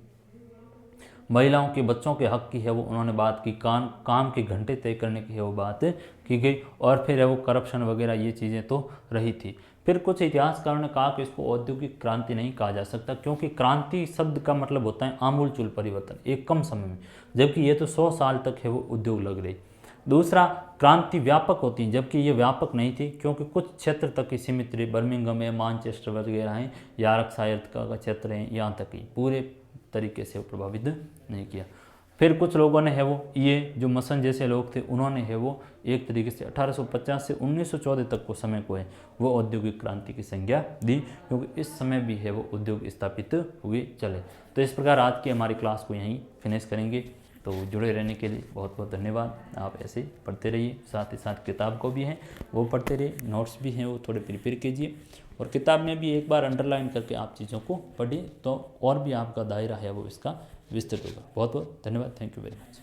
महिलाओं के, बच्चों के हक की है वो उन्होंने बात की। काम के घंटे तय करने की है वो बात की गई और फिर है वो करप्शन वगैरह ये चीज़ें तो रही थी। फिर कुछ इतिहासकारों ने कहा कि इसको औद्योगिक क्रांति नहीं कहा जा सकता क्योंकि क्रांति शब्द का मतलब होता है आमूलचूल परिवर्तन एक कम समय में, जबकि ये तो 100 साल तक है वो उद्योग लग रही। दूसरा, क्रांति व्यापक होती है जबकि ये व्यापक नहीं थी क्योंकि कुछ क्षेत्र तक ही सीमित रही। बर्मिंघम है, मानचेस्टर वगैरह हैं, यॉर्कशायर का क्षेत्र है, यहाँ तक ही पूरे तरीके से प्रभावित नहीं किया। फिर कुछ लोगों ने है वो ये जो मसन जैसे लोग थे उन्होंने है वो एक तरीके से 1850 से 1914 तक को समय को है वो औद्योगिक क्रांति की संज्ञा दी क्योंकि इस समय भी है वो उद्योग स्थापित हुए चले। तो इस प्रकार आज की हमारी क्लास को यहीं फिनिश करेंगे। तो जुड़े रहने के लिए बहुत बहुत धन्यवाद। आप ऐसे पढ़ते रहिए, साथ ही साथ किताब को भी हैं वो पढ़ते रहिए, नोट्स भी हैं वो थोड़े प्रिपेयर कीजिए और किताब में भी एक बार अंडरलाइन करके आप चीज़ों को पढ़िए तो और भी आपका दायरा है वो इसका विस्तृत होगा। बहुत बहुत धन्यवाद। Thank you very much.